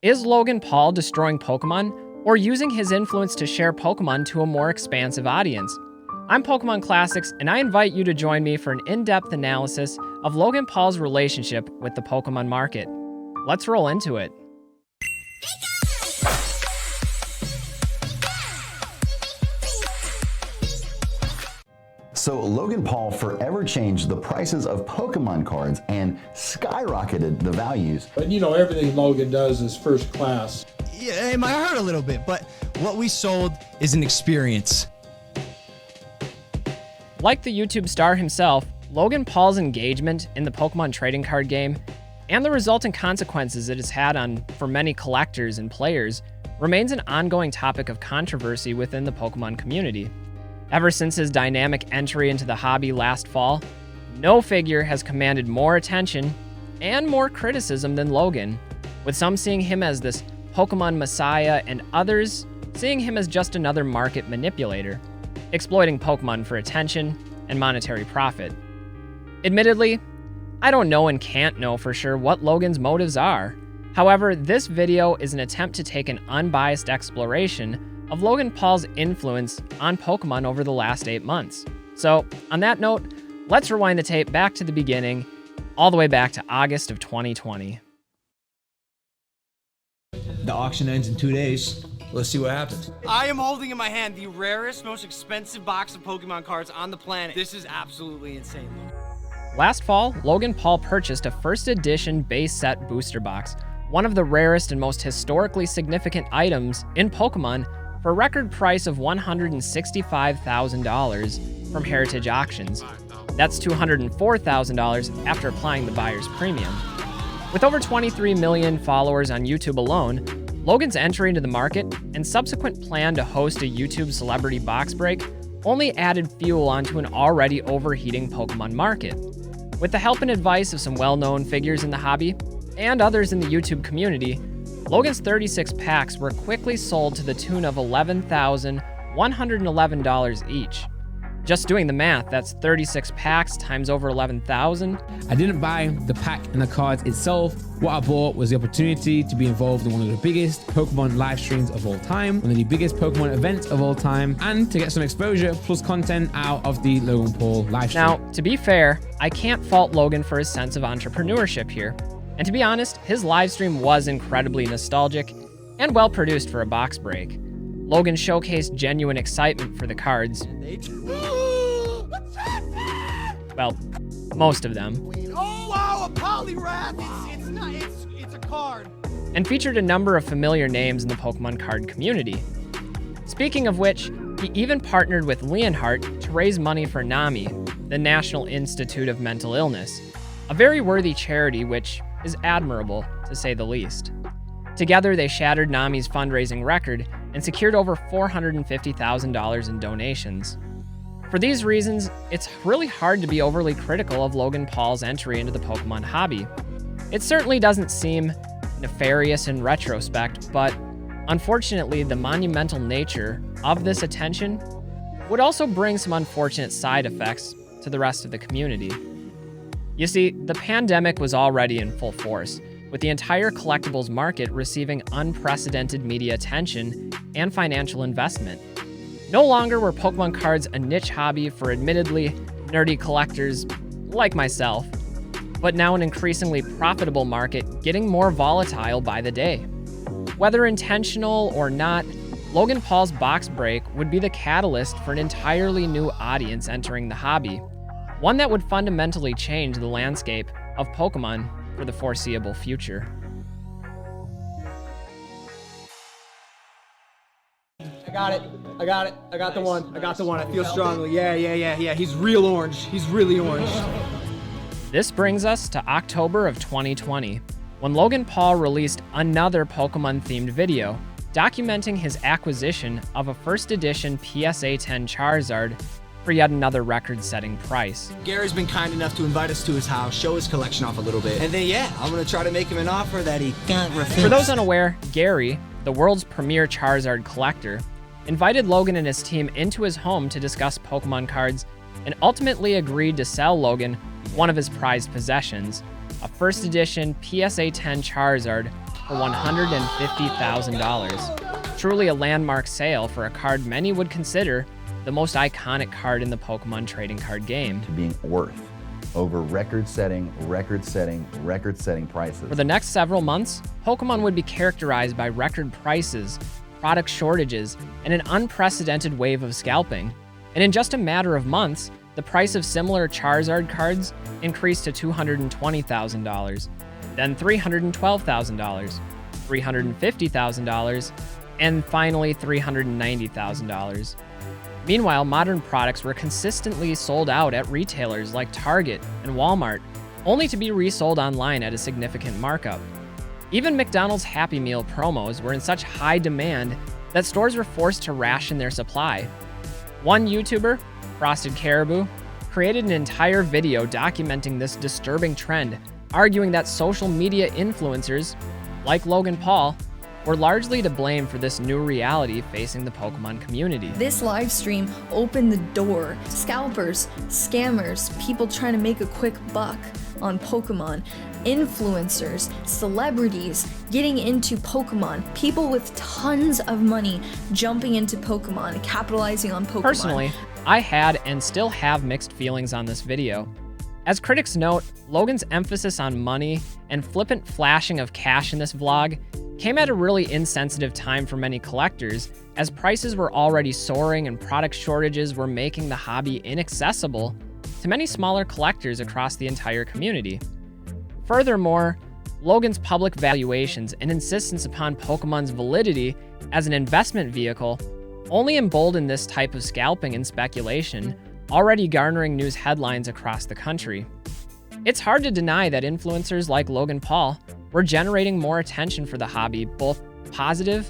Is Logan Paul destroying Pokemon or using his influence to share Pokemon to a more expansive audience? I'm Pokemon Classics, and I invite you to join me for an in-depth analysis of Logan Paul's relationship with the Pokemon market. Let's roll into it. So Logan Paul forever changed the prices of Pokemon cards and skyrocketed the values. But you know, everything Logan does is first class. Yeah, it might hurt a little bit, but what we sold is an experience. Like the YouTube star himself, Logan Paul's engagement in the Pokemon trading card game and the resultant consequences it has had for many collectors and players remains an ongoing topic of controversy within the Pokemon community. Ever since his dynamic entry into the hobby last fall, no figure has commanded more attention and more criticism than Logan, with some seeing him as this Pokemon messiah and others seeing him as just another market manipulator, exploiting Pokemon for attention and monetary profit. Admittedly, I don't know and can't know for sure what Logan's motives are. However, this video is an attempt to take an unbiased exploration of Logan Paul's influence on Pokemon over the last 8 months. So, on that note, let's rewind the tape back to the beginning, all the way back to August of 2020. The auction ends in 2 days. Let's see what happens. I am holding in my hand the rarest, most expensive box of Pokemon cards on the planet. This is absolutely insane. Last fall, Logan Paul purchased a first edition base set booster box, one of the rarest and most historically significant items in Pokemon, for a record price of $165,000 from Heritage Auctions. That's $204,000 after applying the buyer's premium. With over 23 million followers on YouTube alone, Logan's entry into the market and subsequent plan to host a YouTube celebrity box break only added fuel onto an already overheating Pokemon market. With the help and advice of some well-known figures in the hobby and others in the YouTube community, Logan's 36 packs were quickly sold to the tune of $11,111 each. Just doing the math, that's 36 packs times over 11,000. I didn't buy the pack and the cards itself. What I bought was the opportunity to be involved in one of the biggest Pokemon live streams of all time, one of the biggest Pokemon events of all time, and to get some exposure plus content out of the Logan Paul live stream. Now, to be fair, I can't fault Logan for his sense of entrepreneurship here. And to be honest, his livestream was incredibly nostalgic and well produced for a box break. Logan showcased genuine excitement for the cards. Well, most of them. Oh wow, a Poliwrath! It's a card. And featured a number of familiar names in the Pokemon card community. Speaking of which, he even partnered with Leonhardt to raise money for NAMI, the National Institute of Mental Illness, a very worthy charity which is admirable, to say the least. Together, they shattered NAMI's fundraising record and secured over $450,000 in donations. For these reasons, it's really hard to be overly critical of Logan Paul's entry into the Pokemon hobby. It certainly doesn't seem nefarious in retrospect, but unfortunately, the monumental nature of this attention would also bring some unfortunate side effects to the rest of the community. You see, the pandemic was already in full force, with the entire collectibles market receiving unprecedented media attention and financial investment. No longer were Pokemon cards a niche hobby for admittedly nerdy collectors like myself, but now an increasingly profitable market getting more volatile by the day. Whether intentional or not, Logan Paul's box break would be the catalyst for an entirely new audience entering the hobby, one that would fundamentally change the landscape of Pokemon for the foreseeable future. I got it. I got the one. I feel strongly. Yeah. He's real orange. He's really orange. This brings us to October of 2020, when Logan Paul released another Pokemon-themed video documenting his acquisition of a first edition PSA 10 Charizard for yet another record-setting price. Gary's been kind enough to invite us to his house, show his collection off a little bit. And then, I'm gonna try to make him an offer that he can't refuse. For those unaware, Gary, the world's premier Charizard collector, invited Logan and his team into his home to discuss Pokemon cards and ultimately agreed to sell Logan one of his prized possessions, a first edition PSA 10 Charizard for $150,000. Truly a landmark sale for a card many would consider the most iconic card in the Pokemon trading card game. To being worth over record-setting prices. For the next several months, Pokemon would be characterized by record prices, product shortages, and an unprecedented wave of scalping. And in just a matter of months, the price of similar Charizard cards increased to $220,000, then $312,000, $350,000, and finally $390,000. Meanwhile, modern products were consistently sold out at retailers like Target and Walmart, only to be resold online at a significant markup. Even McDonald's Happy Meal promos were in such high demand that stores were forced to ration their supply. One YouTuber, Frosted Caribou, created an entire video documenting this disturbing trend, arguing that social media influencers, like Logan Paul, were largely to blame for this new reality facing the Pokemon community. This live stream opened the door to scalpers, scammers, people trying to make a quick buck on Pokemon, influencers, celebrities getting into Pokemon, people with tons of money jumping into Pokemon, capitalizing on Pokemon. Personally, I had and still have mixed feelings on this video. As critics note, Logan's emphasis on money and flippant flashing of cash in this vlog came at a really insensitive time for many collectors, as prices were already soaring and product shortages were making the hobby inaccessible to many smaller collectors across the entire community. Furthermore, Logan's public valuations and insistence upon Pokemon's validity as an investment vehicle only emboldened this type of scalping and speculation, already garnering news headlines across the country. It's hard to deny that influencers like Logan Paul were generating more attention for the hobby, both positive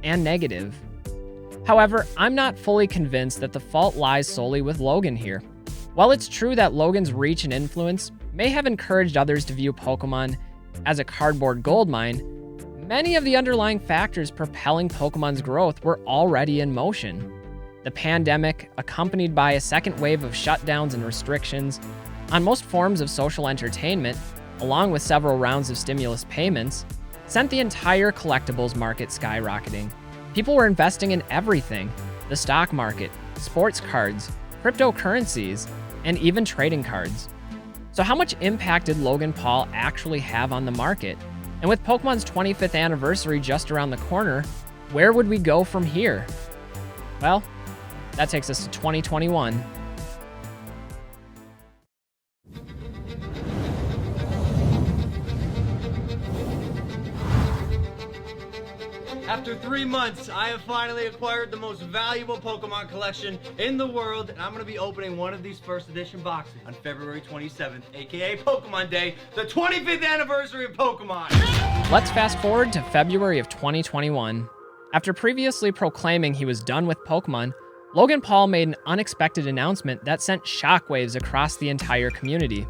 and negative. However, I'm not fully convinced that the fault lies solely with Logan here. While it's true that Logan's reach and influence may have encouraged others to view Pokemon as a cardboard goldmine, many of the underlying factors propelling Pokemon's growth were already in motion. The pandemic, accompanied by a second wave of shutdowns and restrictions on most forms of social entertainment, along with several rounds of stimulus payments, sent the entire collectibles market skyrocketing. People were investing in everything: the stock market, sports cards, cryptocurrencies, and even trading cards. So how much impact did Logan Paul actually have on the market? And with Pokemon's 25th anniversary just around the corner, where would we go from here? Well, that takes us to 2021. After 3 months, I have finally acquired the most valuable Pokemon collection in the world, and I'm going to be opening one of these first edition boxes on February 27th, aka Pokemon Day, the 25th anniversary of Pokemon. Let's fast forward to February of 2021. After previously proclaiming he was done with Pokemon, Logan Paul made an unexpected announcement that sent shockwaves across the entire community.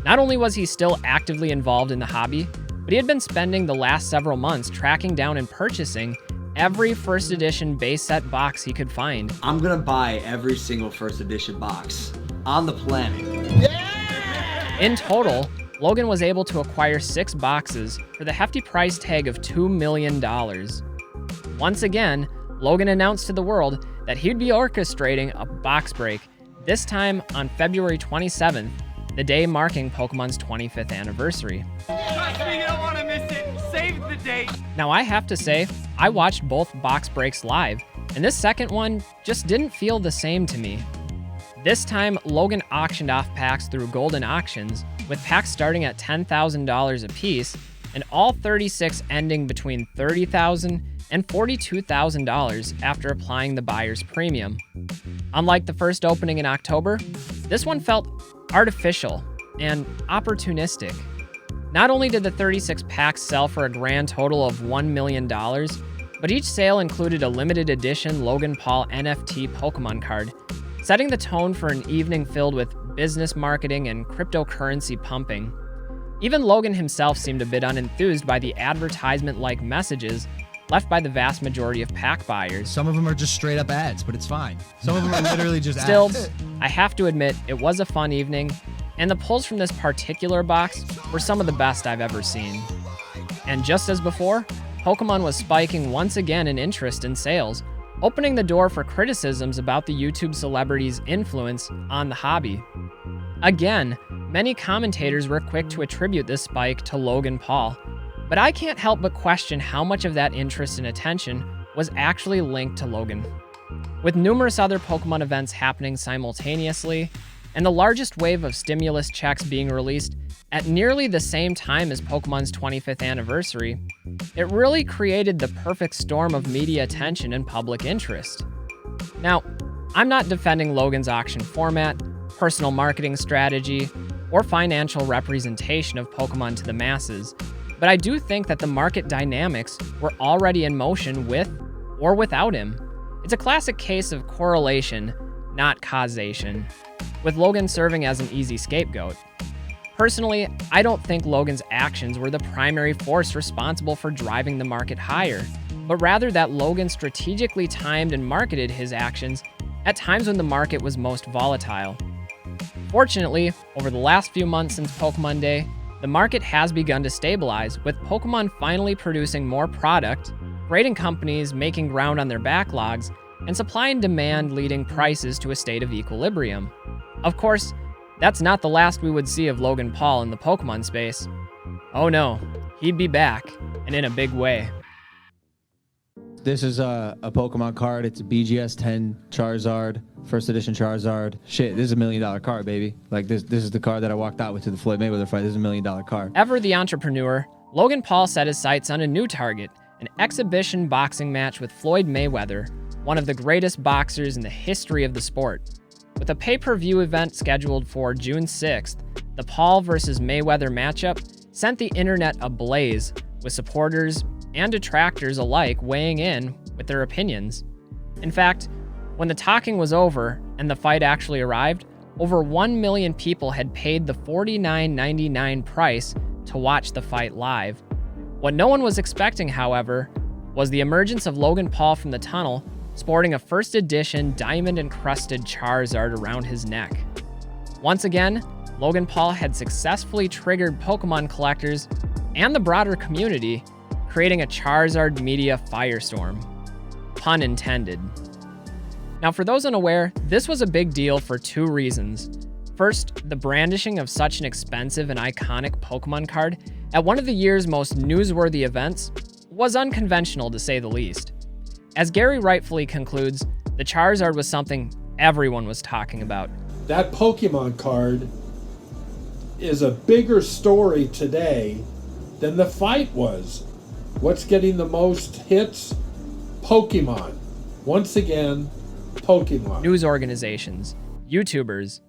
Not only was he still actively involved in the hobby, but he had been spending the last several months tracking down and purchasing every first edition base set box he could find. I'm gonna buy every single first edition box on the planet. Yeah! In total, Logan was able to acquire 6 boxes for the hefty price tag of $2 million. Once again, Logan announced to the world that he'd be orchestrating a box break, this time on February 27th, the day marking Pokemon's 25th anniversary. Trust me, you don't want to miss it. Save the date. Now, I have to say, I watched both box breaks live, and this second one just didn't feel the same to me. This time, Logan auctioned off packs through Golden Auctions, with packs starting at $10,000 apiece, and all 36 ending between $30,000 and $42,000 after applying the buyer's premium. Unlike the first opening in October, this one felt artificial and opportunistic. Not only did the 36 packs sell for a grand total of $1 million, but each sale included a limited edition Logan Paul NFT Pokemon card, setting the tone for an evening filled with business marketing and cryptocurrency pumping. Even Logan himself seemed a bit unenthused by the advertisement-like messages left by the vast majority of pack buyers. Some of them are just straight up ads, but it's fine. Some of them are literally just Still, ads. I have to admit, it was a fun evening, and the pulls from this particular box were some of the best I've ever seen. And just as before, Pokemon was spiking once again in interest in sales, opening the door for criticisms about the YouTube celebrity's influence on the hobby. Again, many commentators were quick to attribute this spike to Logan Paul, but I can't help but question how much of that interest and attention was actually linked to Logan. With numerous other Pokemon events happening simultaneously, and the largest wave of stimulus checks being released at nearly the same time as Pokemon's 25th anniversary, it really created the perfect storm of media attention and public interest. Now, I'm not defending Logan's auction format, personal marketing strategy, or financial representation of Pokemon to the masses, but I do think that the market dynamics were already in motion with or without him. It's a classic case of correlation, not causation, with Logan serving as an easy scapegoat. Personally, I don't think Logan's actions were the primary force responsible for driving the market higher, but rather that Logan strategically timed and marketed his actions at times when the market was most volatile. Fortunately, over the last few months since Pokemon Day, the market has begun to stabilize, with Pokemon finally producing more product, grading companies making ground on their backlogs, and supply and demand leading prices to a state of equilibrium. Of course, that's not the last we would see of Logan Paul in the Pokemon space. Oh no, he'd be back, and in a big way. This is a Pokemon card. It's a BGS 10 Charizard, first edition Charizard. Shit, this is $1 million card, baby. Like this is the card that I walked out with to the Floyd Mayweather fight. This is $1 million card. Ever the entrepreneur, Logan Paul set his sights on a new target, an exhibition boxing match with Floyd Mayweather, one of the greatest boxers in the history of the sport. With a pay-per-view event scheduled for June 6th, the Paul versus Mayweather matchup sent the internet ablaze, with supporters and detractors alike weighing in with their opinions. In fact, when the talking was over and the fight actually arrived, over 1 million people had paid the $49.99 price to watch the fight live. What no one was expecting, however, was the emergence of Logan Paul from the tunnel, sporting a first edition diamond-encrusted Charizard around his neck. Once again, Logan Paul had successfully triggered Pokemon collectors and the broader community, creating a Charizard media firestorm. Pun intended. Now, for those unaware, this was a big deal for two reasons. First, the brandishing of such an expensive and iconic Pokemon card at one of the year's most newsworthy events was unconventional, to say the least. As Gary rightfully concludes, the Charizard was something everyone was talking about. That Pokemon card is a bigger story today than the fight was. What's getting the most hits? Pokemon. Once again, Pokemon. News organizations, YouTubers,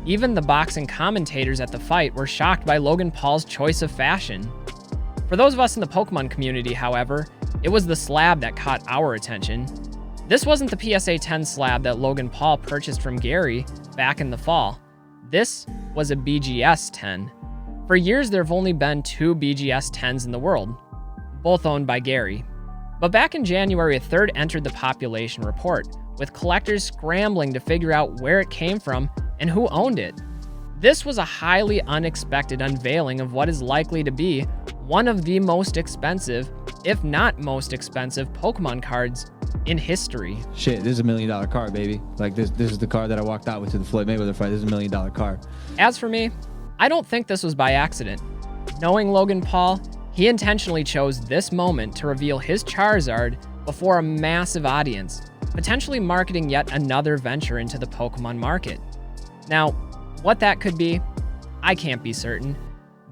even the boxing commentators at the fight were shocked by Logan Paul's choice of fashion. For those of us in the Pokemon community, however, it was the slab that caught our attention. This wasn't the PSA 10 slab that Logan Paul purchased from Gary back in the fall. This was a BGS 10. For years, there have only been 2 BGS 10s in the world, both owned by Gary. But back in January, a third entered the population report, with collectors scrambling to figure out where it came from and who owned it. This was a highly unexpected unveiling of what is likely to be one of the most expensive, if not most expensive, Pokemon cards in history. Shit, this is $1 million card, baby. Like this is the card that I walked out with to the Floyd Mayweather fight. This is $1 million card. As for me, I don't think this was by accident. Knowing Logan Paul, he intentionally chose this moment to reveal his Charizard before a massive audience, potentially marketing yet another venture into the Pokemon market. Now, what that could be, I can't be certain,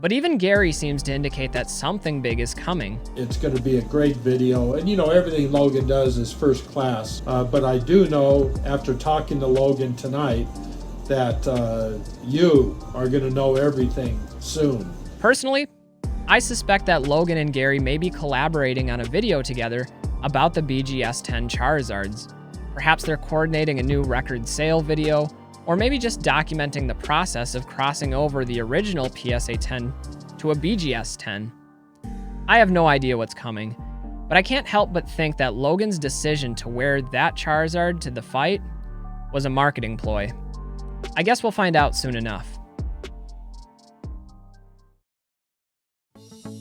but even Gary seems to indicate that something big is coming. It's going to be a great video, and everything Logan does is first class. But I do know, after talking to Logan tonight, that you are going to know everything soon. Personally, I suspect that Logan and Gary may be collaborating on a video together about the BGS 10 Charizards. Perhaps they're coordinating a new record sale video, or maybe just documenting the process of crossing over the original PSA 10 to a BGS 10. I have no idea what's coming, but I can't help but think that Logan's decision to wear that Charizard to the fight was a marketing ploy. I guess we'll find out soon enough.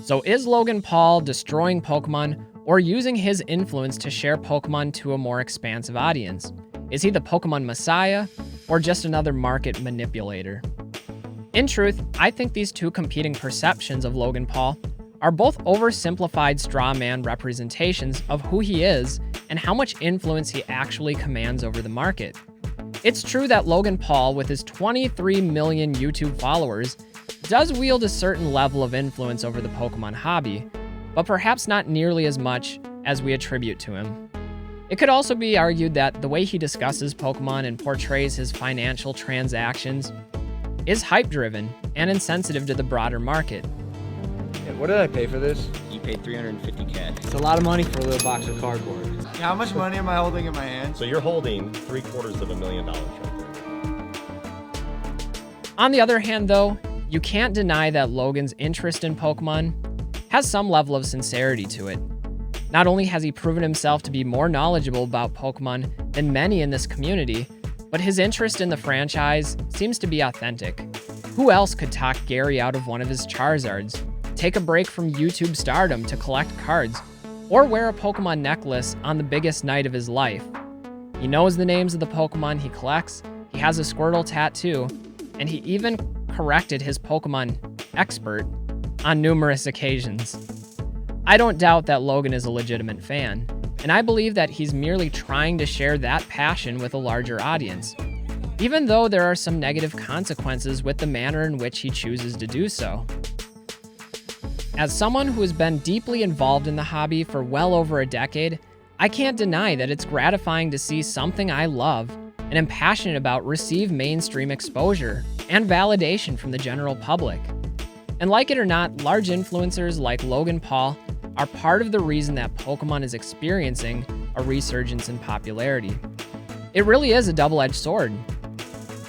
So is Logan Paul destroying Pokemon or using his influence to share Pokemon to a more expansive audience? Is he the Pokemon Messiah or just another market manipulator? In truth, I think these two competing perceptions of Logan Paul are both oversimplified straw man representations of who he is and how much influence he actually commands over the market. It's true that Logan Paul, with his 23 million YouTube followers, does wield a certain level of influence over the Pokemon hobby, but perhaps not nearly as much as we attribute to him. It could also be argued that the way he discusses Pokemon and portrays his financial transactions is hype-driven and insensitive to the broader market. What did I pay for this? You paid 350 cash. It's a lot of money for a little box of cardboard. How much money am I holding in my hand? So you're holding $750,000 right there. On the other hand, though, you can't deny that Logan's interest in Pokemon has some level of sincerity to it. Not only has he proven himself to be more knowledgeable about Pokemon than many in this community, but his interest in the franchise seems to be authentic. Who else could talk Gary out of one of his Charizards, take a break from YouTube stardom to collect cards, or wear a Pokemon necklace on the biggest night of his life? He knows the names of the Pokemon he collects, he has a Squirtle tattoo, and he even corrected his Pokemon expert on numerous occasions. I don't doubt that Logan is a legitimate fan, and I believe that he's merely trying to share that passion with a larger audience, even though there are some negative consequences with the manner in which he chooses to do so. As someone who has been deeply involved in the hobby for well over a decade, I can't deny that it's gratifying to see something I love and am passionate about receive mainstream exposure and validation from the general public. And like it or not, large influencers like Logan Paul are part of the reason that Pokemon is experiencing a resurgence in popularity. It really is a double-edged sword,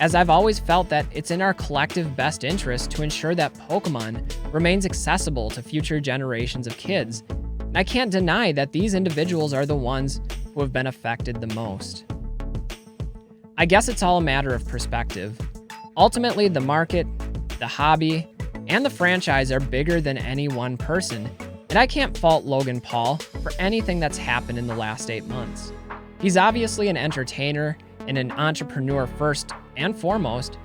as I've always felt that it's in our collective best interest to ensure that Pokemon remains accessible to future generations of kids, and I can't deny that these individuals are the ones who have been affected the most. I guess it's all a matter of perspective. Ultimately, the market, the hobby, and the franchise are bigger than any one person, and I can't fault Logan Paul for anything that's happened in the last 8 months. He's obviously an entertainer and an entrepreneur first and foremost,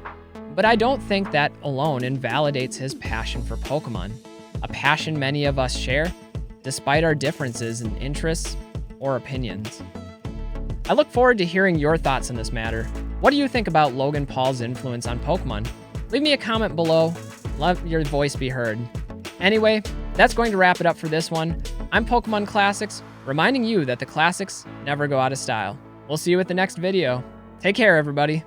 but I don't think that alone invalidates his passion for Pokemon, a passion many of us share, despite our differences in interests or opinions. I look forward to hearing your thoughts on this matter. What do you think about Logan Paul's influence on Pokemon? Leave me a comment below. Let your voice be heard. Anyway, that's going to wrap it up for this one. I'm Pokemon Classics, reminding you that the classics never go out of style. We'll see you at the next video. Take care, everybody.